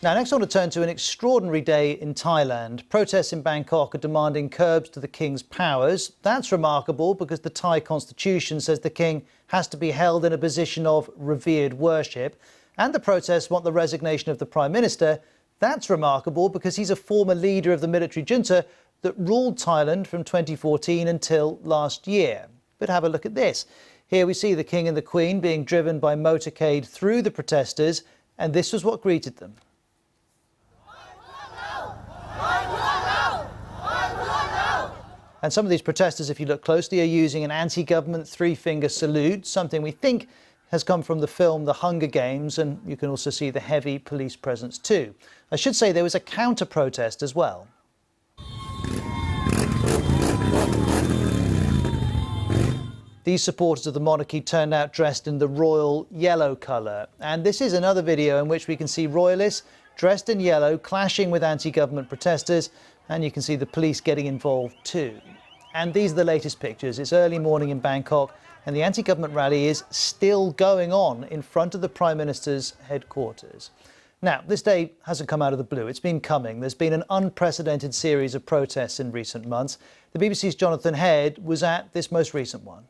Now, next I want to turn to an extraordinary day in Thailand. Protests in Bangkok are demanding curbs to the king's powers. That's remarkable because the Thai constitution says the king has to be held in a position of revered worship. And the protests want the resignation of the Prime Minister. That's remarkable because he's a former leader of the military junta that ruled Thailand from 2014 until last year. But have a look at this. Here we see the king and the queen being driven by motorcade through the protesters, and this was what greeted them. And some of these protesters, if you look closely, are using an anti-government three-finger salute, something we think has come from the film The Hunger Games, and you can also see the heavy police presence too. I should say there was a counter-protest as well. These supporters of the monarchy turned out dressed in the royal yellow colour. And this is another video in which we can see royalists dressed in yellow clashing with anti-government protesters, and you can see the police getting involved too. And these are the latest pictures. It's early morning in Bangkok, and the anti-government rally is still going on in front of the Prime Minister's headquarters. Now, this day hasn't come out of the blue. It's been coming. There's been an unprecedented series of protests in recent months. The BBC's Jonathan Head was at this most recent one.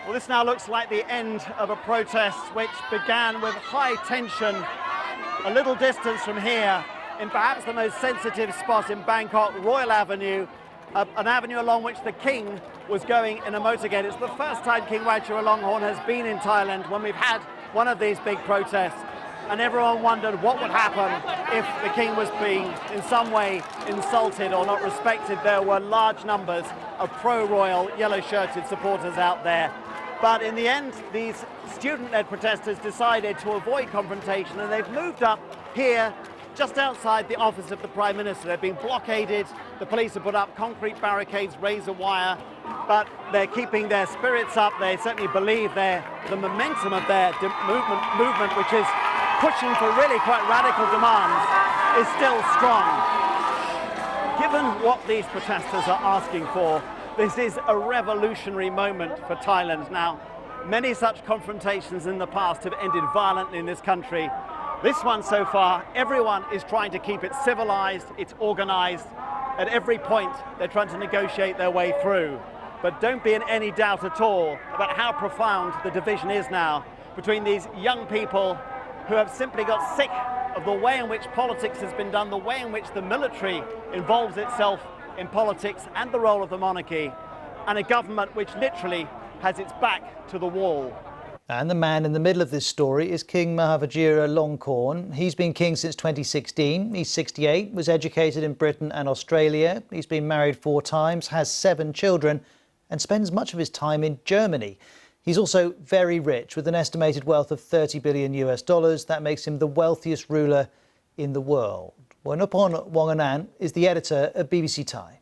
Well, this now looks like the end of a protest which began with high tension a little distance from here in perhaps the most sensitive spot in Bangkok, Royal Avenue, an avenue along which the king was going in a motorcade. It's the first time King Vajiralongkorn has been in Thailand when we've had one of these big protests, and everyone wondered what would happen if the king was being in some way insulted or not respected. There were large numbers of pro-royal yellow-shirted supporters out there. But in the end, these student-led protesters decided to avoid confrontation, and they've moved up here just outside the office of the Prime Minister. They've been blockaded, the police have put up concrete barricades, razor wire, but they're keeping their spirits up. They certainly believe the momentum of their movement, which is pushing for really quite radical demands, is still strong. Given what these protesters are asking for, this is a revolutionary moment for Thailand now. Many such confrontations in the past have ended violently in this country. This one so far, everyone is trying to keep it civilized, it's organized. At every point, they're trying to negotiate their way through. But don't be in any doubt at all about how profound the division is now between these young people who have simply got sick of the way in which politics has been done, the way in which the military involves itself in politics and the role of the monarchy, and a government which literally has its back to the wall. And the man in the middle of this story is King Vajiralongkorn. He's been king since 2016. He's 68, was educated in Britain and Australia. He's been married 4 times, has 7 children, and spends much of his time in Germany. He's also very rich, with an estimated wealth of $30 billion. That makes him the wealthiest ruler in the world. Well, Nupon Wonganan is the editor of BBC Thai.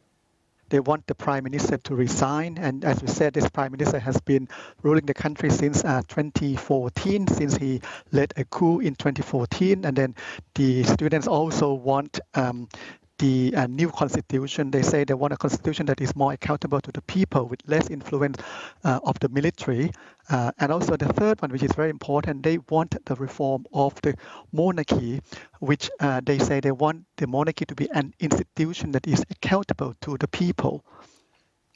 They want the Prime Minister to resign, and as we said, this Prime Minister has been ruling the country since 2014, since he led a coup in 2014, and then the students also want the new constitution. They say they want a constitution that is more accountable to the people, with less influence of the military. And also the third one, which is very important, they want the reform of the monarchy, which they say they want the monarchy to be an institution that is accountable to the people.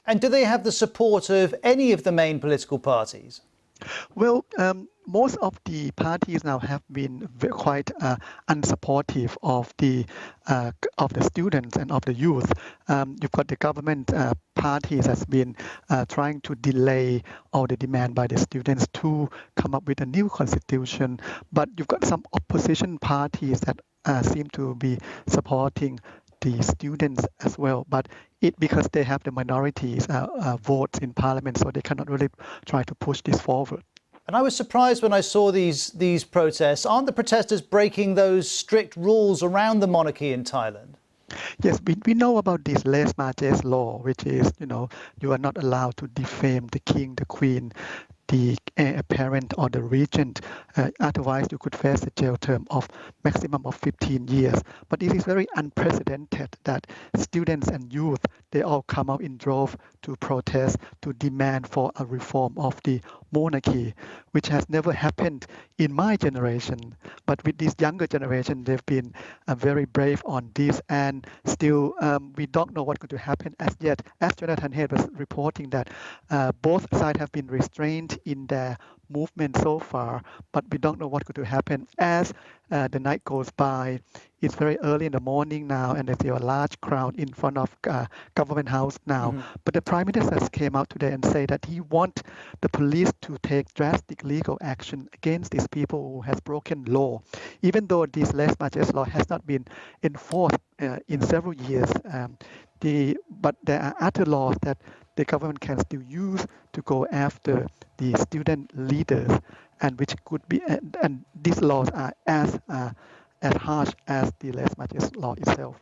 And do they have the support of any of the main political parties? Well, most of the parties now have been quite unsupportive of the students and of the youth. You've got the government parties has been trying to delay all the demand by the students to come up with a new constitution. But you've got some opposition parties that seem to be supporting the students as well, but because they have the minorities votes in parliament, so they cannot really try to push this forward. And I was surprised when I saw these protests. Aren't the protesters breaking those strict rules around the monarchy in Thailand? Yes, we know about this lèse majesté law, which is, you are not allowed to defame the king, the queen, the heir apparent or the regent. Otherwise, you could face a jail term of maximum of 15 years. But it is very unprecedented that students and youth they all come out in droves to protest, to demand for a reform of the monarchy, which has never happened in my generation. But with this younger generation, they've been very brave on this, and still we don't know what's going to happen as yet. As Jonathan Head was reporting that both sides have been restrained in their movement so far, but we don't know what's going to happen as the night goes by. It's very early in the morning now, and there's a large crowd in front of Government House now. But the Prime Minister came out today and said that he wants the police to take drastic legal action against these people who has broken law, even though this less marches law has not been enforced in several years. But there are other laws that the government can still use to go after the student leaders, and which could be, and these laws are as harsh as the less marches law itself.